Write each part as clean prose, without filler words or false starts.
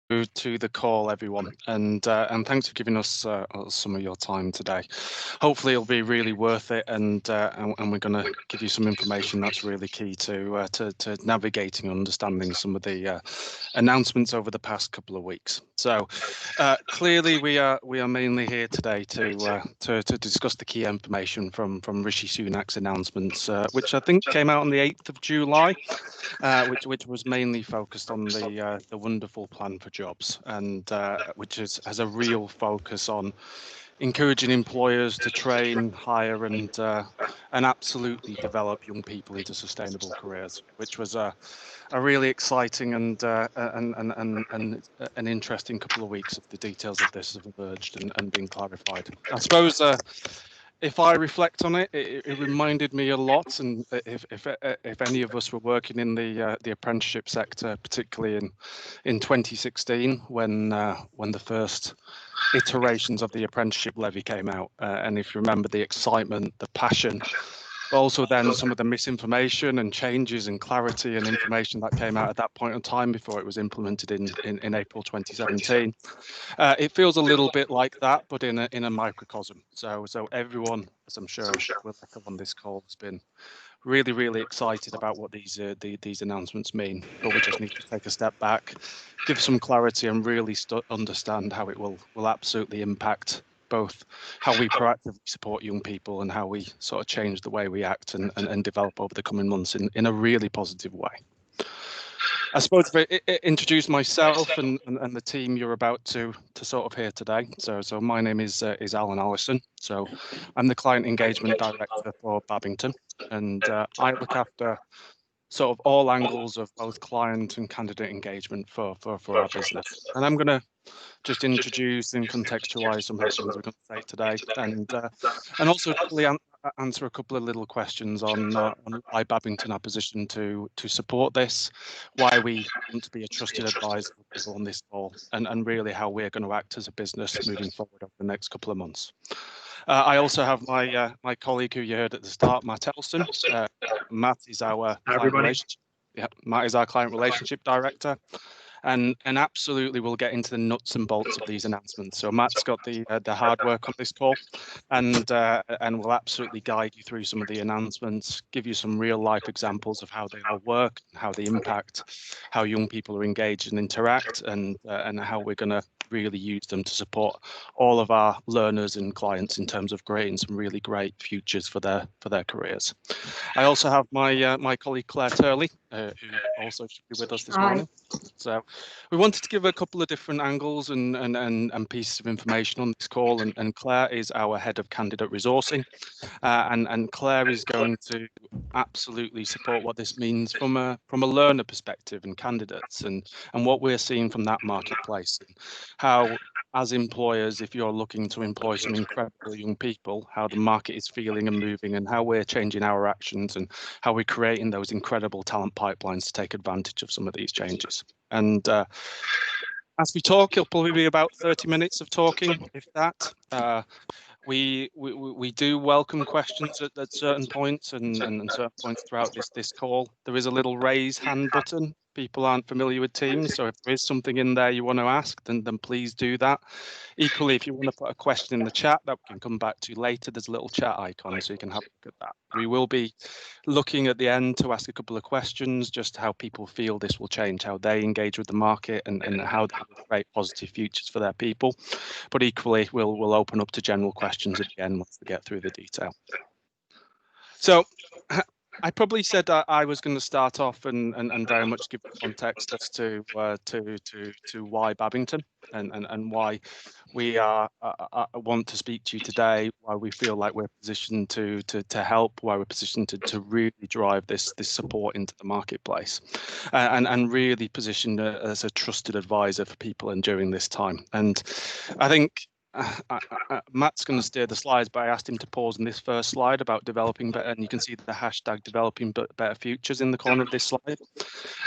to the call, everyone, and thanks for giving us some of your time today. Hopefully, it'll be really worth it, and we're going to give you some information that's really key to navigating and understanding some of the announcements over the past couple of weeks. So, clearly, we are mainly here today to discuss the key information from Rishi Sunak's announcements, which I think came out on the 8th of July, which was mainly focused on the wonderful plan for jobs, and which has a real focus on encouraging employers to train, hire, and absolutely develop young people into sustainable careers, which was a really exciting and an interesting couple of weeks of the details of this have emerged and been clarified. I suppose if I reflect on it, it reminded me a lot, and if any of us were working in the apprenticeship sector, particularly in 2016, when the first iterations of the apprenticeship levy came out, and if you remember the excitement, the passion, but also then some of the misinformation and changes and clarity and information that came out at that point in time before it was implemented in April 2017. It feels a little bit like that, but in a microcosm. So everyone, as I'm sure will echo on this call, has been really excited about what these announcements mean. But we just need to take a step back, give some clarity, and really understand how it will absolutely impact both how we proactively support young people and how we sort of change the way we act and develop over the coming months in a really positive way. I suppose if I introduce myself and the team you're about to sort of hear today. So my name is Allan Allison. So I'm the Client Engagement Director for Babington, and I look after sort of all angles of both client and candidate engagement for our business. And I'm going to just introduce and contextualize some of the things we're going to say today, and also answer a couple of little questions on why Babington are positioned to support this, why we want to be a trusted advisor on this call, and really how we're going to act as a business moving forward over the next couple of months. I also have my colleague who you heard at the start, Matt Elson. Matt is our client relationship. Yeah, Matt is our client relationship director. And absolutely, we'll get into the nuts and bolts of these announcements. So Matt's got the hard work on this call, and we'll absolutely guide you through some of the announcements, give you some real life examples of how they all work, how they impact, how young people are engaged and interact, and how we're going to really use them to support all of our learners and clients in terms of creating some really great futures for their careers. I also have my colleague Claire Turley, who also should be with us this morning. So we wanted to give a couple of different angles and pieces of information on this call, and Claire is our head of candidate resourcing, and Claire is going to absolutely support what this means from a learner perspective and candidates, and what we're seeing from that marketplace, and how, as employers, if you're looking to employ some incredible young people, how the market is feeling and moving, and how we're changing our actions, and how we're creating those incredible talent pipelines to take advantage of some of these changes. And as we talk, it'll probably be about 30 minutes of talking, if that. We do welcome questions at certain points and certain points throughout this call. There is a little raise hand button. People aren't familiar with Teams, so if there is something in there you want to ask, then please do that. Equally, if you want to put a question in the chat that we can come back to later, there's a little chat icon, so you can have a look at that. We will be looking at the end to ask a couple of questions, just how people feel this will change, how they engage with the market, and how they will create positive futures for their people. But equally, we'll open up to general questions at the end once we get through the detail. So I probably said that I was going to start off and very much give context as to why Babington and why we want to speak to you today, why we feel like we're positioned to help, why we're positioned to really drive this support into the marketplace, and really positioned as a trusted advisor for people and during this time. And I think Matt's going to steer the slides, but I asked him to pause on this first slide about developing better, and you can see the hashtag developing better futures in the corner of this slide,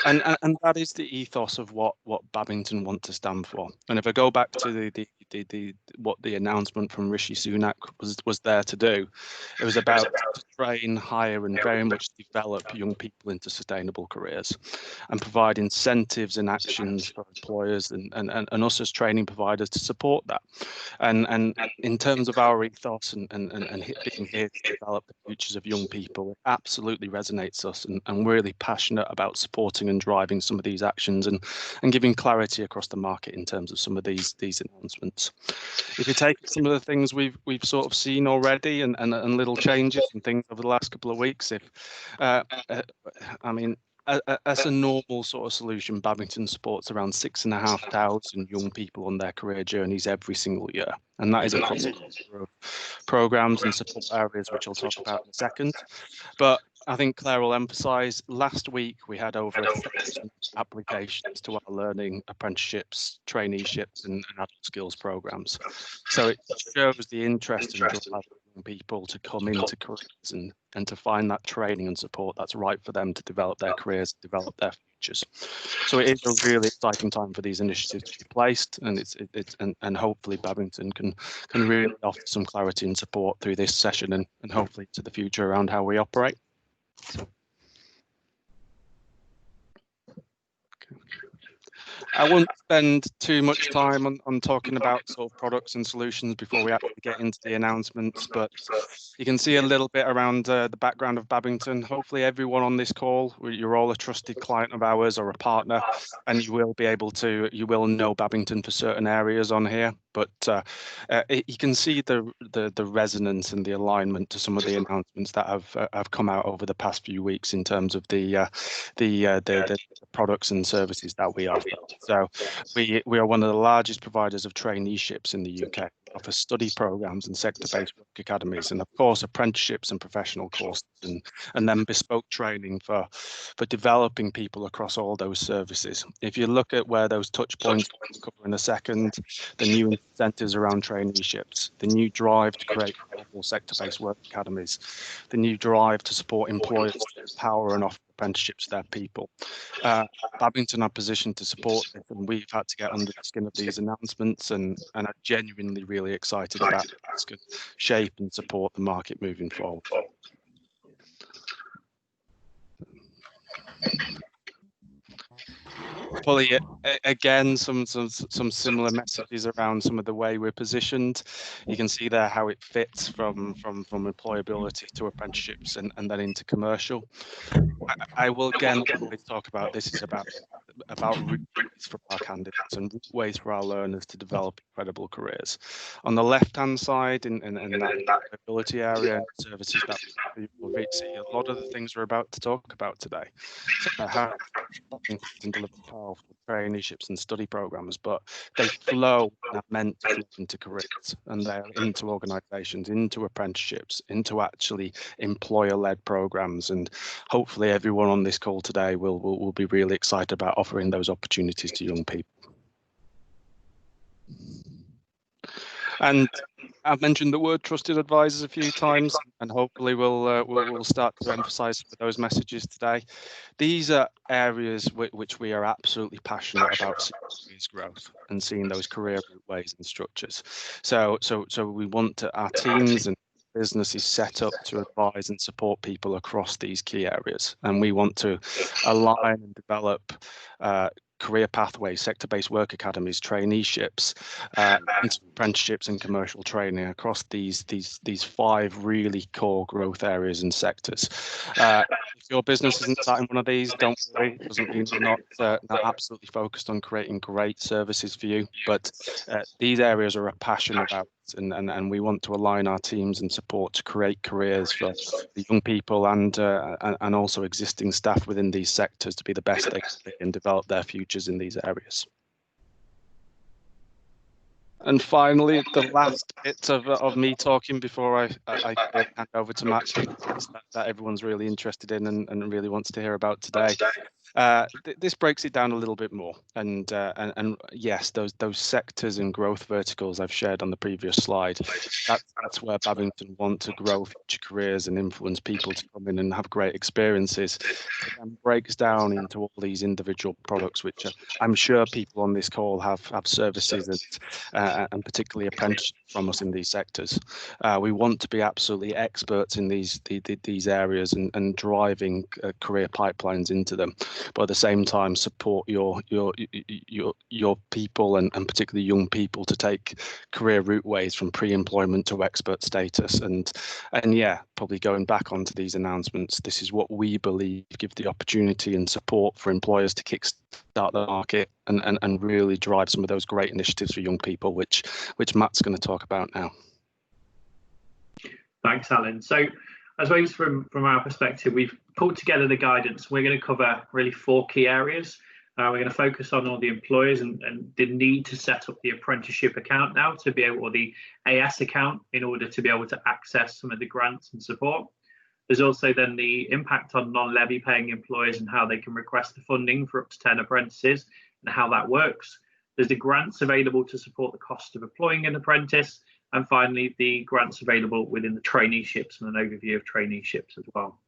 and that is the ethos of what Babington want to stand for. And if I go back to what the announcement from Rishi Sunak was there to do. It was about to train, hire, and very much develop young people into sustainable careers, and provide incentives and actions for employers and us as training providers to support that. And in terms of our ethos and being here to develop the futures of young people, it absolutely resonates us, and we're really passionate about supporting and driving some of these actions and giving clarity across the market in terms of some of these announcements. If you take some of the things we've sort of seen already and little changes and things over the last couple of weeks, I mean, as a normal sort of solution, Babington supports around 6,500 young people on their career journeys every single year. And that is across a number of programs and support areas, which I'll talk about in a second. But I think Claire will emphasise, last week we had over 1,000 applications to our learning, apprenticeships, traineeships and adult skills programs. So it shows the interest and drive of people to come into careers and to find that training and support that's right for them to develop their careers, develop their futures. So it is a really exciting time for these initiatives to be placed, and hopefully Babington can really offer some clarity and support through this session and hopefully to the future around how we operate. I won't spend too much time on talking about sort of products and solutions before we actually get into the announcements, but you can see a little bit around the background of Babington. Hopefully everyone on this call, you're all a trusted client of ours or a partner, and you will know Babington for certain areas on here. But you can see the resonance and the alignment to some of the announcements that have come out over the past few weeks in terms of the products and services that we offer. So we are one of the largest providers of traineeships in the UK. We offer study programs and sector-based work academies, and of course apprenticeships and professional courses, and then bespoke training for developing people across all those services. If you look at where those touch points we'll cover in a second, the new incentives around traineeships, the new drive to create global sector-based work academies, the new drive to support employers to empower and offer apprenticeships to their people. Babington are positioned to support this, and we've had to get under the skin of these announcements and are genuinely really excited about how this could shape and support the market moving forward. Probably again some similar messages around some of the way we're positioned. You can see there how it fits from employability to apprenticeships and then into commercial. I will again always talk about this is about route ways for our candidates and route ways for our learners to develop incredible careers. On the left-hand side, in that ability area and services that we see, a lot of the things we're about to talk about today. So how and deliver powerful traineeships and study programs, but they flow and are meant to flow into careers, and they're into organisations, into apprenticeships, into actually employer-led programs, and hopefully everyone on this call today will be really excited about offering those opportunities to young people. And I've mentioned the word trusted advisors a few times, and hopefully we'll start to emphasise those messages today. These are areas which we are absolutely passionate about seeing growth and seeing those career ways and structures. So we want our teams and businesses set up to advise and support people across these key areas, and we want to align and develop career pathways, sector-based work academies, traineeships, apprenticeships and commercial training across these 5 really core growth areas and sectors. If your business isn't starting one of these, don't worry. It doesn't mean we're not absolutely focused on creating great services for you, but these areas are a passion about, and we want to align our teams and support to create careers for the young people and also existing staff within these sectors to be the best they can be and develop their futures in these areas. And finally, the last bit of me talking before I hand over to Matt, that everyone's really interested in and really wants to hear about today. This breaks it down a little bit more, and yes, those sectors and growth verticals I've shared on the previous slide, that's where Babington want to grow future careers and influence people to come in and have great experiences. It then breaks down into all these individual products, which I'm sure people on this call have services and particularly apprenticeships from us in these sectors. We want to be absolutely experts in these areas and driving career pipelines into them, but at the same time support your people and particularly young people to take career routeways from pre-employment to expert status. And yeah, probably going back onto these announcements, this is what we believe give the opportunity and support for employers to kickstart the market and really drive some of those great initiatives for young people, which Matt's going to talk about now. Thanks, Alan. So I suppose from our perspective, we've pulled together the guidance. We're going to cover really 4 key areas. We're going to focus on all the employers and the need to set up the apprenticeship account now to be able, or the AS account, in order to be able to access some of the grants and support. There's also then the impact on non-levy paying employers and how they can request the funding for up to 10 apprentices and how that works. There's the grants available to support the cost of employing an apprentice. And finally, the grants available within the traineeships and an overview of traineeships as well.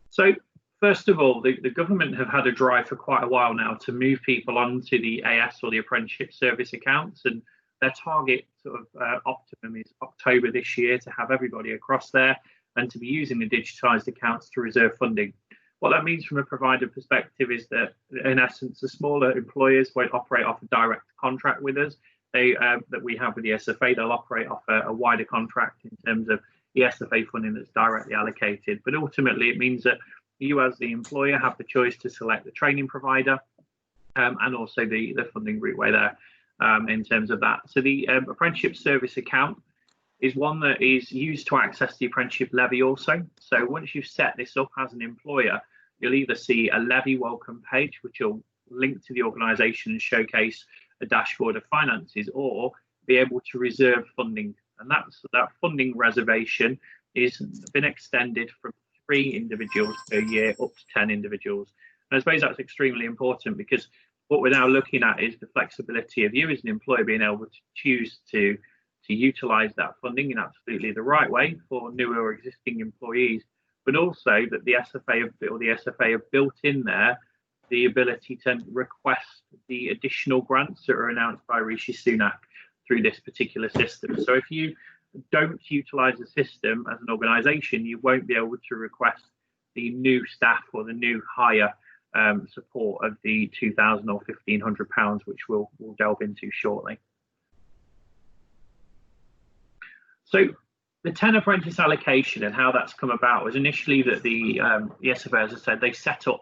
So first of all, the government have had a drive for quite a while now to move people onto the AS or the apprenticeship service accounts, and their target sort of optimum is October this year to have everybody across there and to be using the digitised accounts to reserve funding. What that means from a provider perspective is that, in essence, the smaller employers won't operate off a direct contract with us. That we have with the SFA, they'll operate off a wider contract in terms of the SFA funding that's directly allocated. But ultimately, it means that you as the employer have the choice to select the training provider and also the funding route there in terms of that. So the apprenticeship service account is one that is used to access the apprenticeship levy also. So once you've set this up as an employer, you'll either see a levy welcome page, which will link to the organisation and showcase a dashboard of finances, or be able to reserve funding. And that funding reservation is been extended from 3 individuals per year up to 10 individuals. And I suppose that's extremely important, because what we're now looking at is the flexibility of you as an employer being able to choose to utilise that funding in absolutely the right way for new or existing employees, but also that the SFA have built in there the ability to request the additional grants that are announced by Rishi Sunak through this particular system. So if you don't utilise the system as an organisation, you won't be able to request the new staff or the new hire support of the £2,000 or £1,500, which we'll delve into shortly. So the 10 apprentice allocation and how that's come about was initially that the SFA, as I said, they set up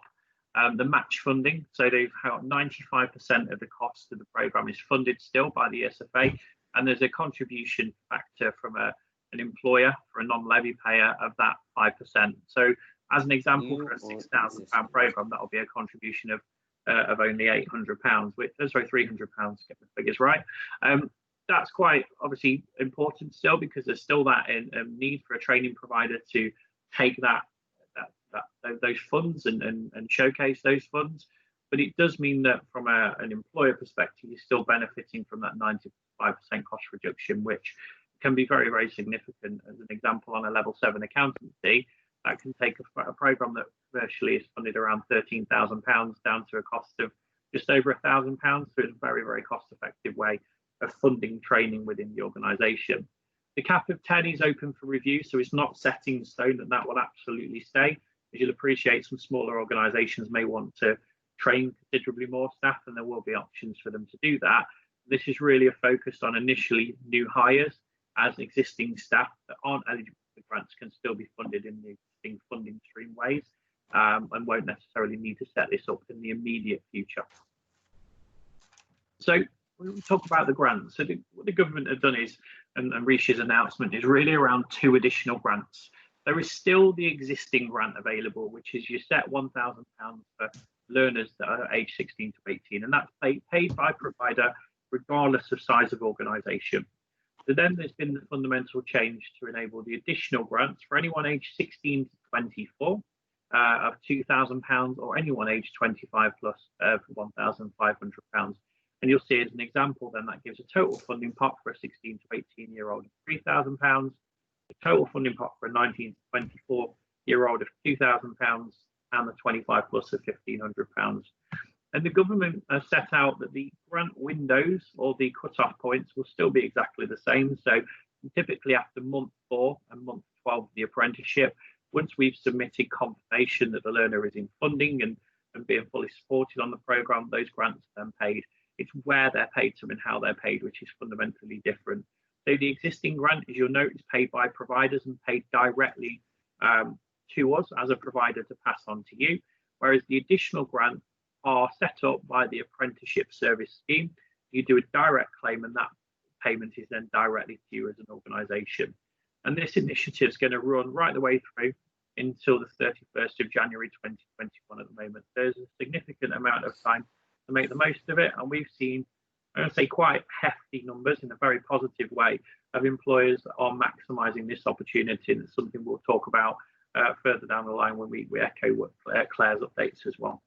the match funding. So they've had 95% of the cost of the programme is funded still by the SFA, and there's a contribution factor from an employer for a non-levy payer of that 5%. So as an example, for a £6,000 programme, that'll be a contribution of only £800, which, sorry, £300 to get the figures right. That's quite obviously important still, because there's still that need for a training provider to take those funds and showcase those funds. But it does mean that from an employer perspective, you're still benefiting from that 95% cost reduction, which can be very, very significant. As an example, on a level 7 accountancy, that can take a programme that virtually is funded around £13,000 down to a cost of just over £1,000. So it's a very, very cost effective way of funding training within the organisation. The cap of 10 is open for review, so it's not set in stone that will absolutely stay. As you'll appreciate, some smaller organisations may want to train considerably more staff, and there will be options for them to do that. This is really a focus on initially new hires, as existing staff that aren't eligible for grants can still be funded in the existing funding stream ways, and won't necessarily need to set this up in the immediate future. So when we talk about the grants, so what the government have done is, and Rishi's announcement is really around 2 additional grants. There is still the existing grant available, which is you set £1,000 for learners that are aged 16 to 18, and that's paid by provider regardless of size of organisation. So then there's been the fundamental change to enable the additional grants for anyone aged 16 to 24, of £2,000, or anyone aged 25 plus for £1,500. And you'll see as an example, then that gives a total funding pot for a 16 to 18-year-old of £3,000, the total funding pot for a 19 to 24-year-old of £2,000, and the 25 plus of £1,500. And the government has set out that the grant windows, or the cut-off points, will still be exactly the same. So typically after month 4 and month 12 of the apprenticeship, once we've submitted confirmation that the learner is in funding and being fully supported on the programme, those grants are then paid. It's where they're paid to and how they're paid, which is fundamentally different. So the existing grant, as you'll note, is paid by providers and paid directly to us as a provider to pass on to you, whereas the additional grants are set up by the Apprenticeship Service Scheme. You do a direct claim, and that payment is then directly to you as an organisation. And this initiative is going to run right the way through until the 31st of January 2021 at the moment. There's a significant amount of time to make the most of it, and we've seen, I'm going to say, quite hefty numbers in a very positive way of employers that are maximising this opportunity. And it's something we'll talk about further down the line when we echo what Claire's updates as well.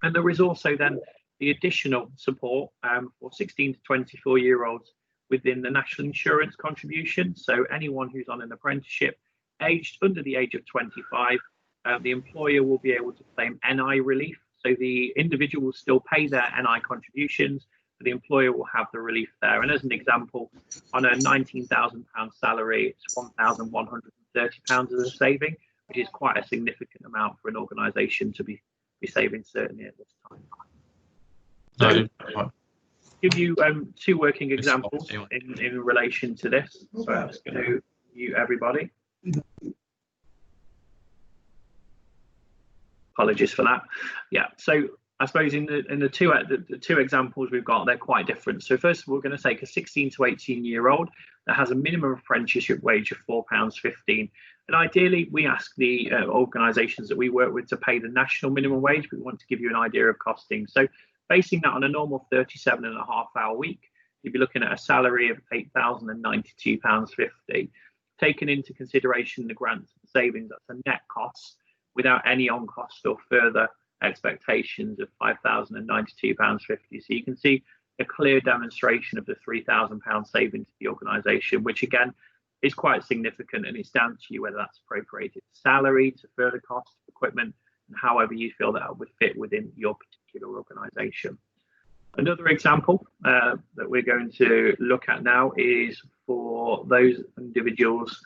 And there is also then the additional support for 16 to 24-year-olds within the national insurance contribution. So anyone who's on an apprenticeship aged under the age of 25, the employer will be able to claim NI relief. So the individual will still pay their NI contributions, but the employer will have the relief there. And as an example, on a £19,000 salary, it's £1,130 as a saving, which is quite a significant amount for an organisation to be saving, certainly at this time. So, give you 2 working examples in relation to this. So I'm just going to mute everybody. Apologies for that. Yeah, so I suppose in the two examples we've got, they're quite different. So first of all, we're going to take a 16 to 18-year-old that has a minimum apprenticeship wage of £4.15. And ideally, we ask the organisations that we work with to pay the national minimum wage. We want to give you an idea of costing. So basing that on a normal 37.5-hour week, you'd be looking at a salary of £8,092.50. Taking into consideration the grants and savings, that's a net cost without any on-cost or further expectations of £5,092.50. So you can see a clear demonstration of the £3,000 saving to the organisation, which again is quite significant, and it's down to you whether that's appropriated to salary, to further cost of equipment, and however you feel that would fit within your particular organisation. Another example that we're going to look at now is for those individuals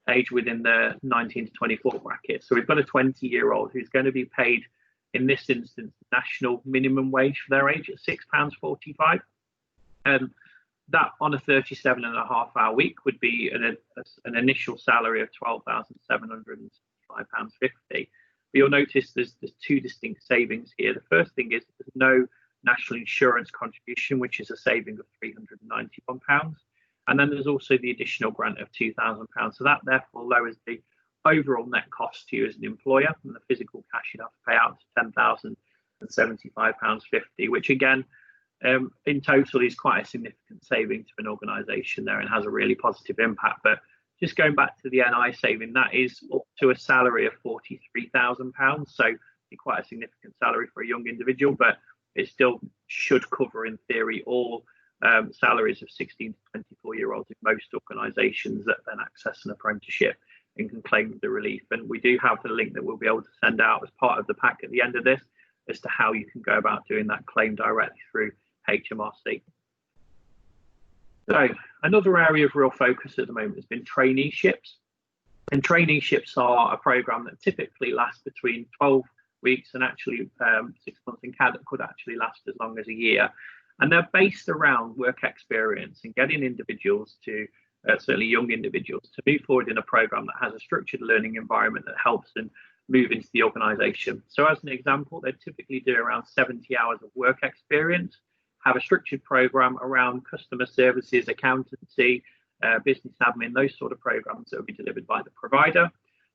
aged within the 19 to 24 bracket. So we've got a 20-year-old who's going to be paid, in this instance, national minimum wage for their age at £6.45. That on a 37.5-hour week would be an initial salary of £12,765.50. But you'll notice there's 2 distinct savings here. The first thing is there's no national insurance contribution, which is a saving of £391. And then there's also the additional grant of £2,000. So that therefore lowers the overall net cost to you as an employer, and the physical cash you'd have to pay out to £10,075.50, which again, in total is quite a significant saving to an organisation there and has a really positive impact. But just going back to the NI saving, that is up to a salary of £43,000. So quite a significant salary for a young individual, but it still should cover, in theory, all salaries of 16 to 24-year-olds in most organisations that then access an apprenticeship and can claim the relief. And we do have the link that we'll be able to send out as part of the pack at the end of this as to how you can go about doing that claim directly through HMRC. So another area of real focus at the moment has been traineeships. And traineeships are a programme that typically lasts between 12 weeks and actually 6 months, and could actually last as long as a year. And they're based around work experience and getting individuals to, certainly young individuals, to move forward in a programme that has a structured learning environment that helps them move into the organisation. So as an example, they typically do around 70 hours of work experience, have a structured programme around customer services, accountancy, business admin, those sort of programmes that will be delivered by the provider.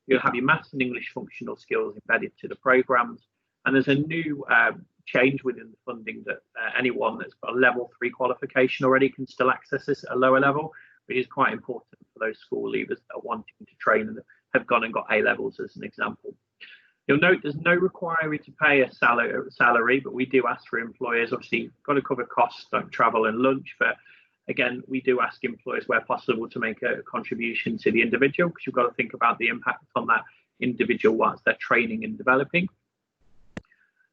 You'll have your maths and English functional skills embedded to the programmes. And there's a new change within the funding that anyone that's got a level 3 qualification already can still access this at a lower level, which is quite important for those school leavers that are wanting to train and have gone and got A levels, as an example. You'll note there's no requirement to pay a salary, but we do ask for employers, obviously, got to cover costs like travel and lunch, but again, we do ask employers where possible to make a contribution to the individual, because you've got to think about the impact on that individual whilst they're training and developing.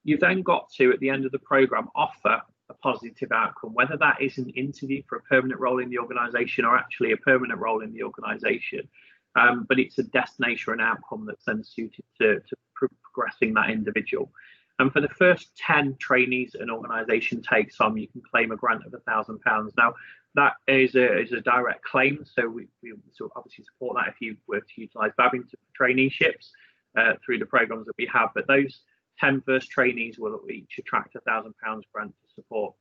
You've then got to, at the end of the programme, offer a positive outcome, whether that is an interview for a permanent role in the organisation or actually a permanent role in the organisation. But it's a destination or an outcome that's then suited to progressing that individual. And for the first 10 trainees an organisation takes on, you can claim a grant of £1,000. Now, that is a direct claim, so we obviously support that if you were to utilise Babington for traineeships through the programmes that we have. But those 10 first trainees will each attract a £1,000 grant to support.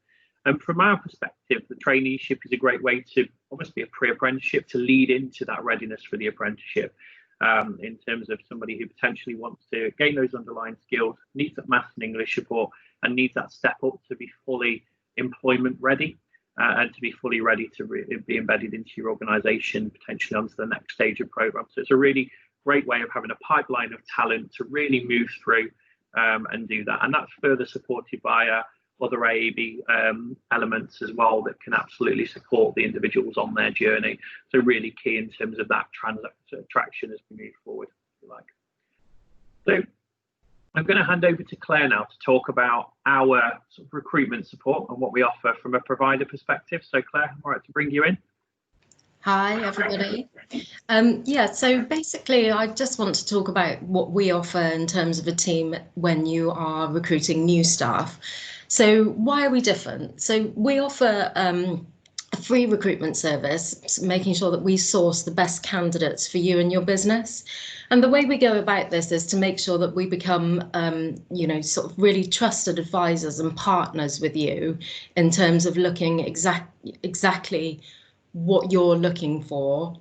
And from our perspective, the traineeship is a great way to almost be a pre-apprenticeship to lead into that readiness for the apprenticeship, in terms of somebody who potentially wants to gain those underlying skills, needs that maths and English support, and needs that step up to be fully employment ready, and to be fully ready to be embedded into your organisation, potentially onto the next stage of programme. So it's a really great way of having a pipeline of talent to really move through and do that. And that's further supported by other AAB elements as well that can absolutely support the individuals on their journey. So really key in terms of that traction as we move forward, if you like. So I'm going to hand over to Claire now to talk about our sort of recruitment support and what we offer from a provider perspective. So Claire, I'm all right to bring you in. Hi, everybody. Yeah, so basically, I just want to talk about what we offer in terms of a team when you are recruiting new staff. So why are we different? So we offer a free recruitment service, making sure that we source the best candidates for you and your business. And the way we go about this is to make sure that we become, you know, sort of really trusted advisors and partners with you in terms of looking exactly what you're looking for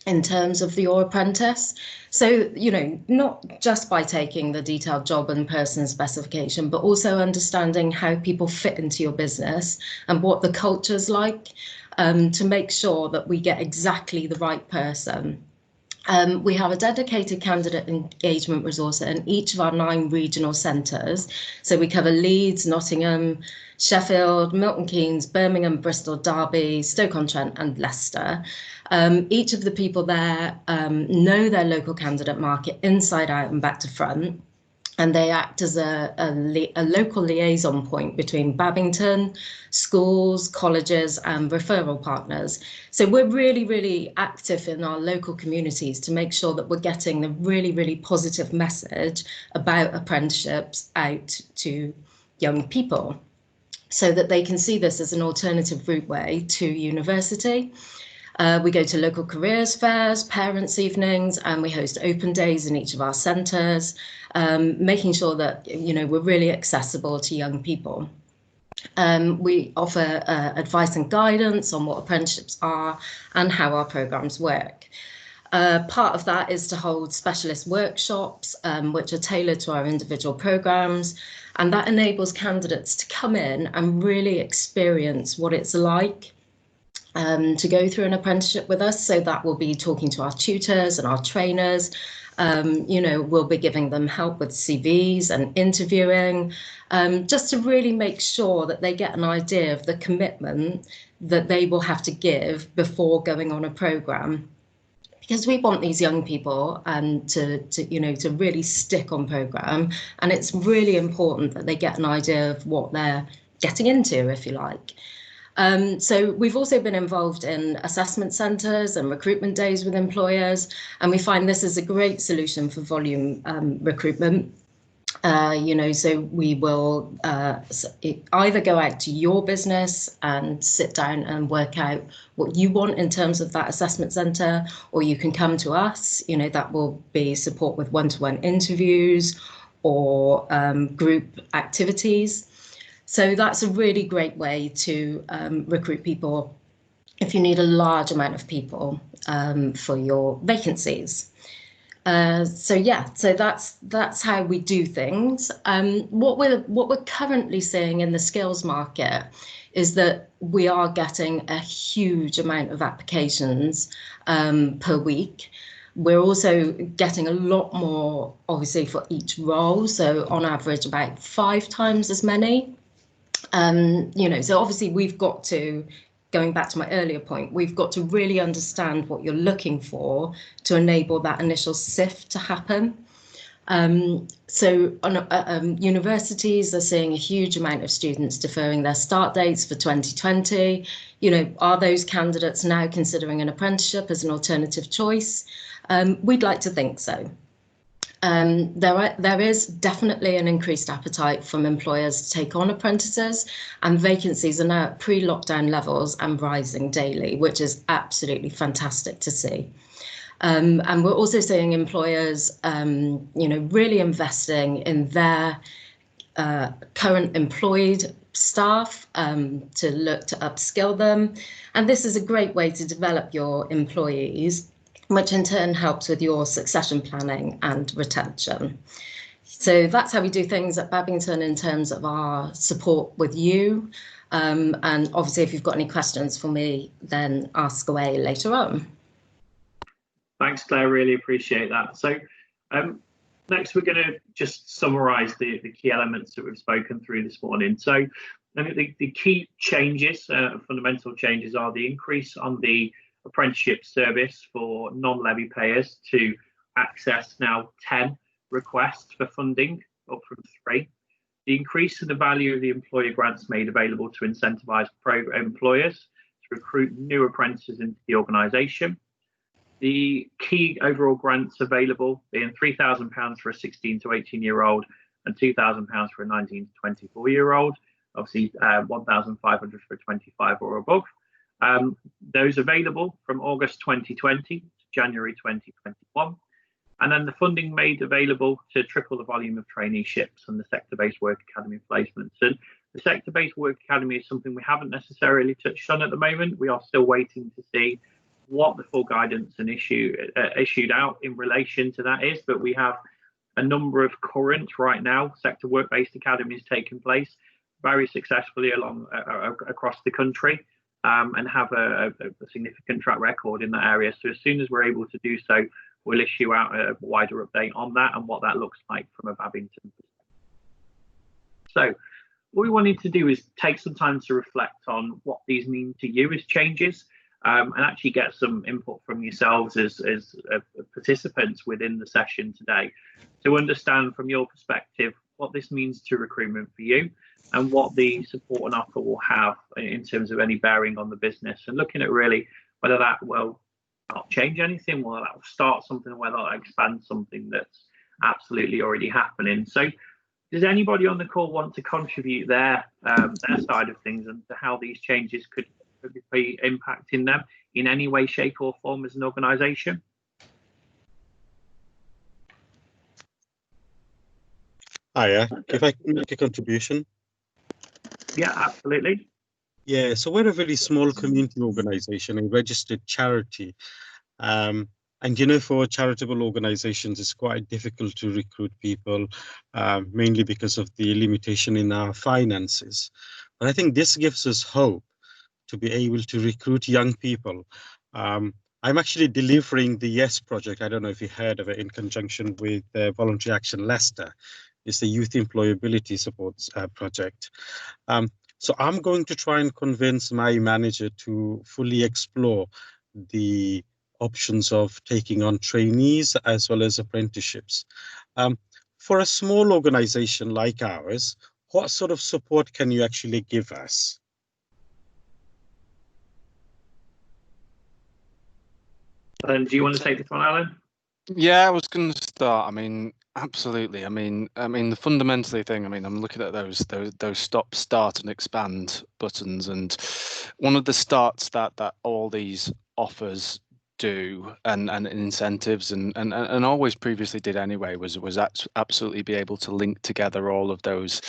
in terms of your apprentice. So, you know, not just by taking the detailed job and person specification, but also understanding how people fit into your business and what the culture's like, to make sure that we get exactly the right person. We have a dedicated candidate engagement resource in each of our 9 regional centres. So we cover Leeds, Nottingham, Sheffield, Milton Keynes, Birmingham, Bristol, Derby, Stoke-on-Trent and Leicester. Each of the people there know their local candidate market inside out and back to front. And they act as a local liaison point between Babington, schools, colleges and referral partners. So we're really, really active in our local communities to make sure that we're getting the really, really positive message about apprenticeships out to young people so that they can see this as an alternative routeway to university. We go to local careers fairs, parents' evenings, and we host open days in each of our centres, making sure that, you know, we're really accessible to young people. We offer advice and guidance on what apprenticeships are and how our programmes work. Part of that is to hold specialist workshops, which are tailored to our individual programmes, and that enables candidates to come in and really experience what it's like to go through an apprenticeship with us. So that will be talking to our tutors and our trainers. You know, we'll be giving them help with CVs and interviewing, just to really make sure that they get an idea of the commitment that they will have to give before going on a programme. Because we want these young people to really stick on programme, and it's really important that they get an idea of what they're getting into, if you like. So we've also been involved in assessment centres and recruitment days with employers, and we find this is a great solution for volume recruitment. So we will either go out to your business and sit down and work out what you want in terms of that assessment centre, or you can come to us. You know, that will be support with one-to-one interviews or group activities. So that's a really great way to recruit people if you need a large amount of people for your vacancies. So that's how we do things. What we're currently seeing in the skills market is that we are getting a huge amount of applications per week. We're also getting a lot more, obviously, for each role. So on average, about 5 times as many. You know, so obviously we've got to, going back to my earlier point, we've got to really understand what you're looking for to enable that initial sift to happen. Universities are seeing a huge amount of students deferring their start dates for 2020. You know, are those candidates now considering an apprenticeship as an alternative choice? We'd like to think so. There is definitely an increased appetite from employers to take on apprentices, and vacancies are now at pre-lockdown levels and rising daily, which is absolutely fantastic to see. And we're also seeing employers, you know, really investing in their current employed staff to look to upskill them. And this is a great way to develop your employees, which in turn helps with your succession planning and retention. So that's how we do things at Babington in terms of our support with you. And obviously, if you've got any questions for me, then ask away later on. Thanks, Claire. Really appreciate that. So next, we're going to just summarise the key elements that we've spoken through this morning. So I think the key changes, fundamental changes, are the increase on the apprenticeship service for non-levy payers to access now 10 requests for funding, up from 3. The increase in the value of the employer grants made available to incentivise employers to recruit new apprentices into the organisation. The key overall grants available being £3,000 for a 16 to 18-year-old and £2,000 for a 19 to 24-year-old. Obviously, 1,500 for 25 or above. Those available from August 2020 to January 2021. And then the funding made available to triple the volume of traineeships and the sector-based work academy placements. And the sector-based work academy is something we haven't necessarily touched on at the moment. We are still waiting to see what the full guidance and issued out in relation to that is, but we have a number of current right now sector work-based academies taking place very successfully across the country, and have a significant track record in that area. So as soon as we're able to do so, we'll issue out a wider update on that and what that looks like from a Babington perspective. So what we wanted to do is take some time to reflect on what these mean to you as changes, and actually get some input from yourselves as participants within the session today, to understand from your perspective what this means to recruitment for you and what the support and offer will have in terms of any bearing on the business, and looking at really whether that will not change anything, whether that will start something, whether that will expand something that's absolutely already happening. So does anybody on the call want to contribute their side of things and to how these changes could be impacting them in any way, shape or form as an organisation? Hiya, if I can make a contribution. Yeah, absolutely. Yeah, so we're a very small community organisation, a registered charity. And you know, for charitable organisations, it's quite difficult to recruit people, mainly because of the limitation in our finances. But I think this gives us hope to be able to recruit young people. I'm actually delivering the YES project. I don't know if you heard of it, in conjunction with Voluntary Action Leicester. It's the Youth Employability Supports project. So I'm going to try and convince my manager to fully explore the options of taking on trainees as well as apprenticeships. For a small organisation like ours, what sort of support can you actually give us? And do you want to take this one, Alan? Yeah, I was going to start. I mean, absolutely. I mean, the fundamentally thing. I mean, I'm looking at those stop, start, and expand buttons, and one of the starts that all these offers do, and incentives, and always previously did anyway, was absolutely be able to link together all of those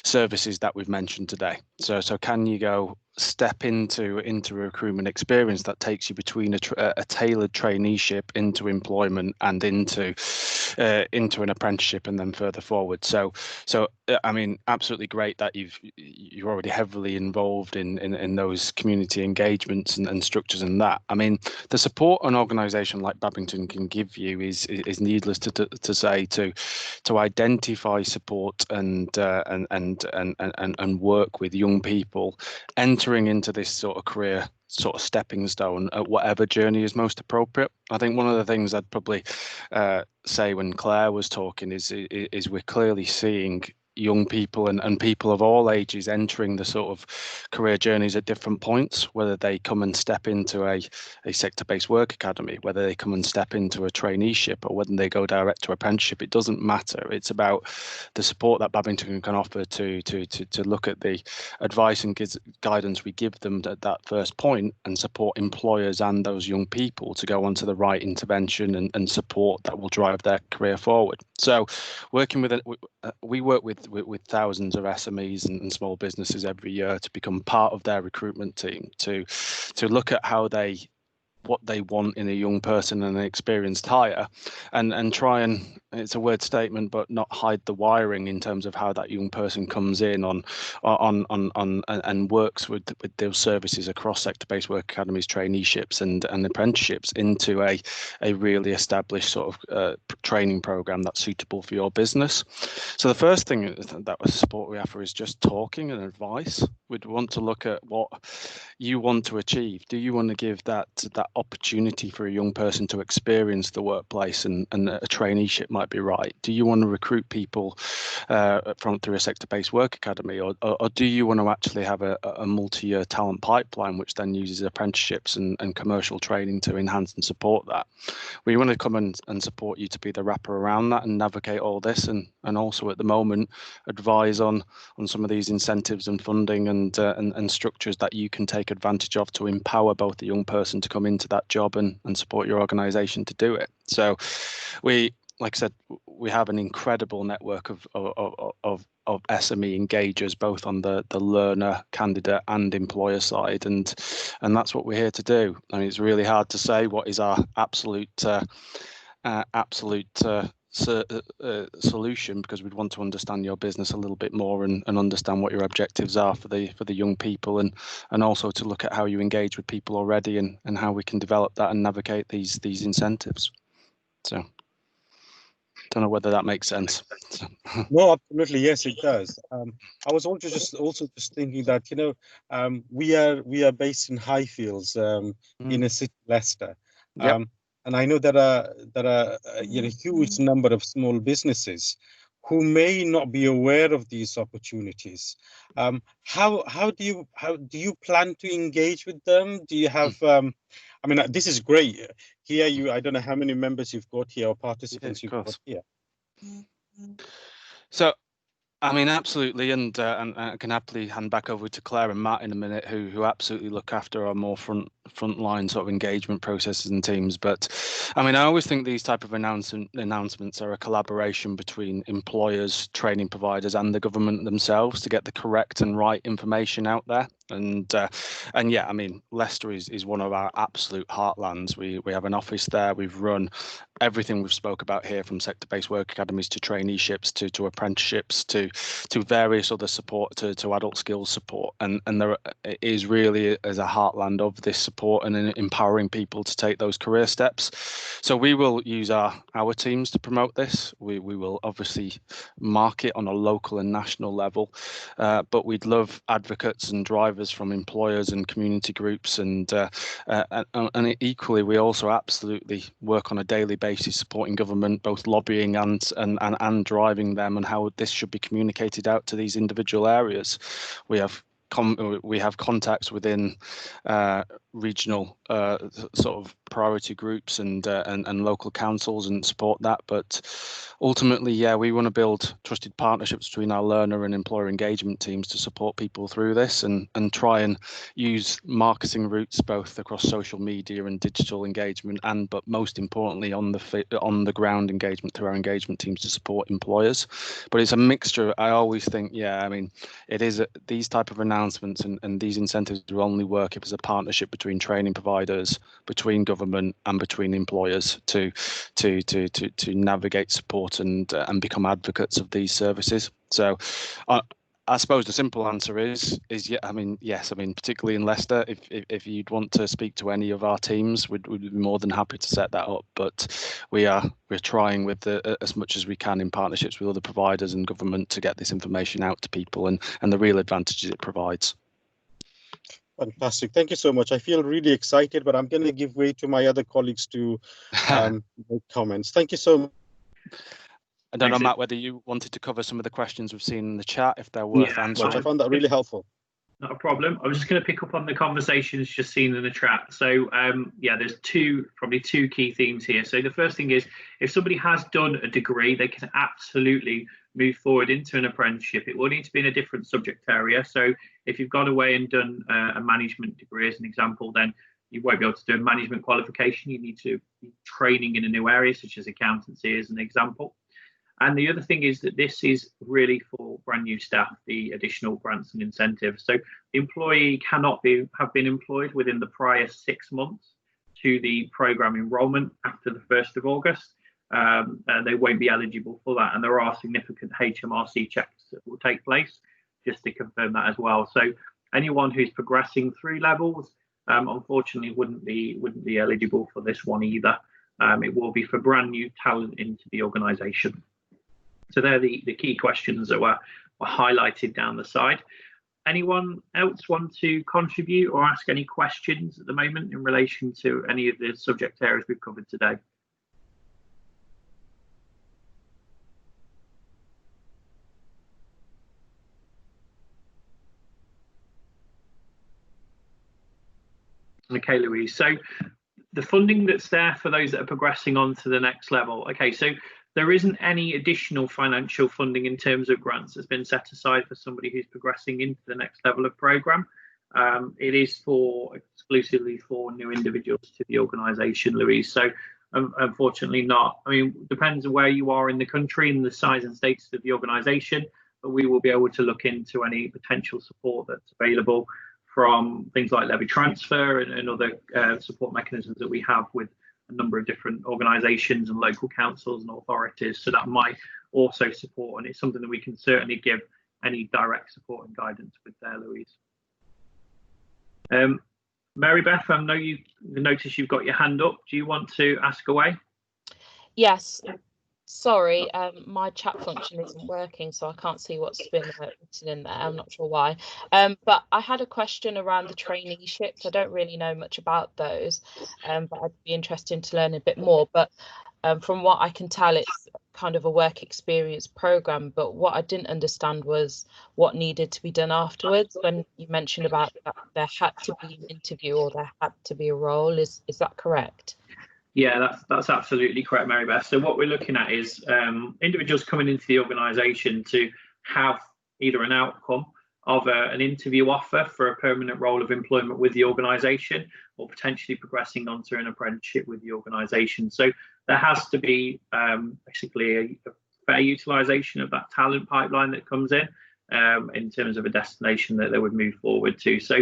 services that we've mentioned today. So can you go step into a recruitment experience that takes you between a tailored traineeship into employment and into an apprenticeship and then further forward. So I mean, absolutely great that you're already heavily involved in those community engagements and structures and that. I mean, the support an organisation like Babington can give you is needless to say to identify, support and work with young people entering into this sort of career sort of stepping stone at whatever journey is most appropriate. I think one of the things I'd probably say when Claire was talking is we're clearly seeing young people and people of all ages entering the sort of career journeys at different points, whether they come and step into a sector-based work academy, whether they come and step into a traineeship, or whether they go direct to apprenticeship. It doesn't matter. It's about the support that Babington can offer to look at the advice and guidance we give them at that first point, and support employers and those young people to go on to the right intervention and support that will drive their career forward. So working with we work with thousands of SMEs and small businesses every year to become part of their recruitment team, to look at what they want in a young person and an experienced hire, and try and, it's a word statement, but not hide the wiring in terms of how that young person comes in on and works with those services across sector-based work academies, traineeships and apprenticeships into a really established sort of training program that's suitable for your business. So the first thing that support we offer is just talking and advice. We'd want to look at what you want to achieve. Do you want to give that opportunity for a young person to experience the workplace, and a traineeship might be right? Do you want to recruit people through a sector-based work academy, or do you want to actually have a multi-year talent pipeline which then uses apprenticeships and commercial training to enhance and support that? We want to come and support you to be the wrapper around that and navigate all this, and also at the moment advise on some of these incentives and funding and structures that you can take advantage of to empower both the young person to come into that job and support your organisation to do it. So we, like I said, we have an incredible network of SME engagers, both on the learner, candidate and employer side, and that's what we're here to do. I mean, it's really hard to say what is our absolute solution, because we'd want to understand your business a little bit more and understand what your objectives are for the young people, and also to look at how you engage with people already and how we can develop that and navigate these incentives. So don't know whether that makes sense. No, absolutely, yes, it does. I was also just thinking that, you know, we are based in Highfields, in a city, Leicester. Yep. And I know there are you know, huge number of small businesses who may not be aware of these opportunities. How do you plan to engage with them? Do you have I mean, this is great. Here, I don't know how many members you've got here or participants you've got here. So, I mean, absolutely, and I can happily hand back over to Claire and Matt in a minute, who absolutely look after our more frontline sort of engagement processes and teams. But I mean, I always think these type of announcements are a collaboration between employers, training providers, and the government themselves to get the correct and right information out there. And yeah, I mean, Leicester is one of our absolute heartlands. We have an office there. We've run everything we've spoke about here, from sector-based work academies to traineeships to apprenticeships to various other support to adult skills support, and there is really as a heartland of this support and empowering people to take those career steps. So we will use our teams to promote this. We will obviously market on a local and national level, but we'd love advocates and drivers from employers and community groups, and equally we also absolutely work on a daily basis supporting government, both lobbying and driving them on how this should be communicated out to these individual areas. We have contacts within regional sort of priority groups and local councils and support that. But ultimately, yeah, we want to build trusted partnerships between our learner and employer engagement teams to support people through this, and try and use marketing routes both across social media and digital engagement, but most importantly on the ground engagement through our engagement teams to support employers. But it's a mixture. I always think, yeah, I mean, it is these type of announcements and these incentives will only work if it's a partnership between training providers, between government and between employers to navigate, support and become advocates of these services. So I suppose the simple answer is yeah. I mean, yes. I mean, particularly in Leicester, if you'd want to speak to any of our teams, we'd be more than happy to set that up. But we're trying with as much as we can in partnerships with other providers and government to get this information out to people and the real advantages it provides. Fantastic. Thank you so much. I feel really excited, but I'm going to give way to my other colleagues to make comments. Thank you so much. I don't know, Matt, whether you wanted to cover some of the questions we've seen in the chat, if they're worth answering. I found that really helpful. Not a problem. I was just going to pick up on the conversations just seen in the chat. So yeah, there's probably two key themes here. So the first thing is, if somebody has done a degree, they can absolutely move forward into an apprenticeship. It will need to be in a different subject area. So if you've gone away and done a management degree as an example, then you won't be able to do a management qualification. You need to be training in a new area, such as accountancy as an example. And the other thing is that this is really for brand new staff, the additional grants and incentives. So the employee cannot have been employed within the prior 6 months to the programme enrolment after the 1st of August. They won't be eligible for that. And there are significant HMRC checks that will take place just to confirm that as well. So anyone who's progressing through levels, unfortunately, wouldn't be eligible for this one either. It will be for brand new talent into the organisation. So they're the key questions that were highlighted down the side. Anyone else want to contribute or ask any questions at the moment in relation to any of the subject areas we've covered today? Okay, Louise. So the funding that's there for those that are progressing on to the next level. Okay, so there isn't any additional financial funding in terms of grants that's been set aside for somebody who's progressing into the next level of programme. It is exclusively for new individuals to the organisation, Louise. So unfortunately not. I mean, depends on where you are in the country and the size and status of the organisation, but we will be able to look into any potential support that's available from things like levy transfer and other support mechanisms that we have with a number of different organisations and local councils and authorities. So that might also support, and it's something that we can certainly give any direct support and guidance with there, Louise. Mary Beth, I know you notice you've got your hand up. Do you want to ask away? Yes. Sorry, my chat function isn't working, so I can't see what's been written in there. I'm not sure why. But I had a question around the traineeships. I don't really know much about those, but I'd be interested to learn a bit more. But from what I can tell, it's kind of a work experience programme. But what I didn't understand was what needed to be done afterwards. When you mentioned about that there had to be an interview or there had to be a role, is that correct? Yeah, that's absolutely correct, Mary Beth. So what we're looking at is individuals coming into the organisation to have either an outcome of an interview offer for a permanent role of employment with the organisation, or potentially progressing onto an apprenticeship with the organisation. So there has to be basically a fair utilisation of that talent pipeline that comes in terms of a destination that they would move forward to. So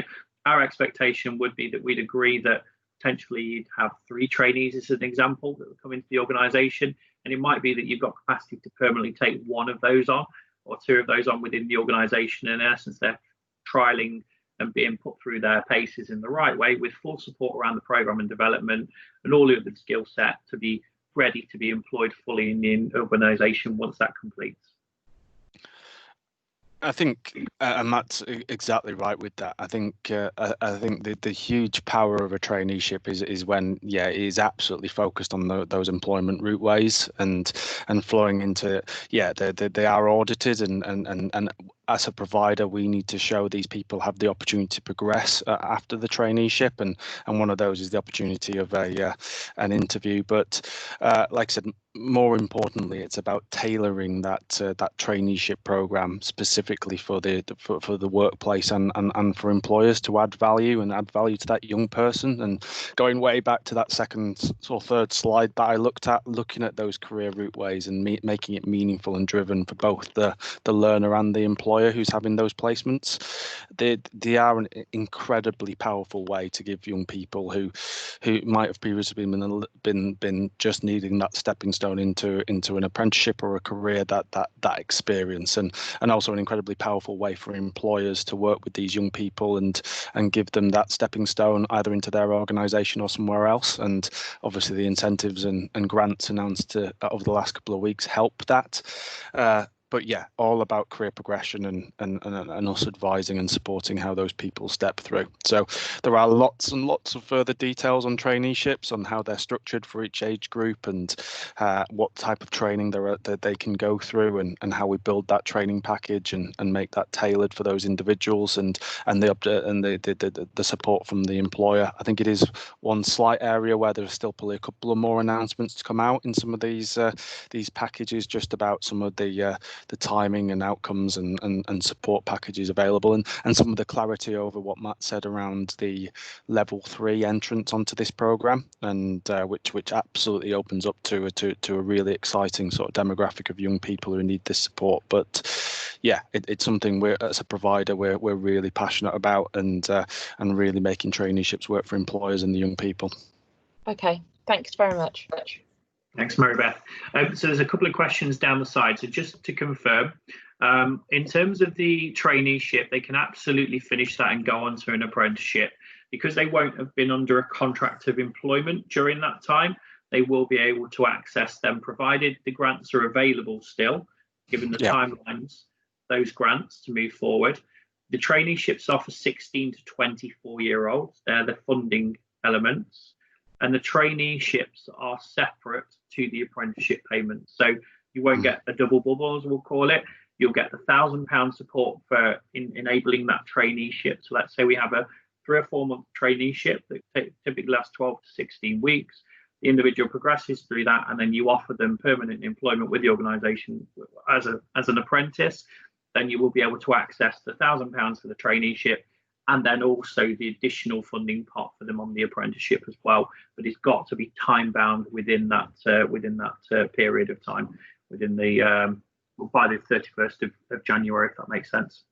our expectation would be that we'd agree that potentially you'd have 3 trainees as an example that would come into the organisation, and it might be that you've got capacity to permanently take 1 of those on or 2 of those on within the organisation. In essence, they're trialling and being put through their paces in the right way with full support around the programme and development and all of the skill set to be ready to be employed fully in the organisation once that completes. I think, and Matt's exactly right with that. I think the huge power of a traineeship is when, yeah, it is absolutely focused on those employment route ways and flowing into, yeah, they are audited and as a provider, we need to show these people have the opportunity to progress after the traineeship, and one of those is the opportunity of an interview. But like I said, more importantly, it's about tailoring that traineeship program specifically for the workplace and for employers to add value to that young person. And going way back to that second or third slide that I looked at, looking at those career route ways and making it meaningful and driven for both the learner and the employer who's having those placements, they are an incredibly powerful way to give young people who might have previously been just needing that stepping stone into an apprenticeship or a career, that experience, and also an incredibly powerful way for employers to work with these young people and give them that stepping stone either into their organisation or somewhere else. And obviously the incentives and grants announced over the last couple of weeks help that. But yeah, all about career progression and us advising and supporting how those people step through. So there are lots and lots of further details on traineeships, on how they're structured for each age group, and what type of training that they can go through, and how we build that training package and make that tailored for those individuals, and the support from the employer. I think it is one slight area where there's still probably a couple of more announcements to come out in some of these packages, just about some of the timing and outcomes and support packages available, and some of the clarity over what Matt said around the level 3 entrance onto this program, and which absolutely opens up to a really exciting sort of demographic of young people who need this support. But yeah, it's something as a provider we're really passionate about, and really making traineeships work for employers and the young people. Okay, thanks very much. Thanks, Marybeth. So there's a couple of questions down the side. So just to confirm, in terms of the traineeship, they can absolutely finish that and go on to an apprenticeship. Because they won't have been under a contract of employment during that time, they will be able to access them, provided the grants are available still, given the timelines, those grants to move forward. The traineeships are for 16 to 24-year-olds. They're the funding elements. And the traineeships are separate to the apprenticeship payments. So you won't get a double bubble, as we'll call it. You'll get the £1,000 support for enabling that traineeship. So let's say we have a 3 or 4 month traineeship that typically lasts 12 to 16 weeks. The individual progresses through that, and then you offer them permanent employment with the organisation as an apprentice. Then you will be able to access the £1,000 for the traineeship, and then also the additional funding pot for them on the apprenticeship as well. But it's got to be time bound within that period of time, within the by the 31st of January, if that makes sense.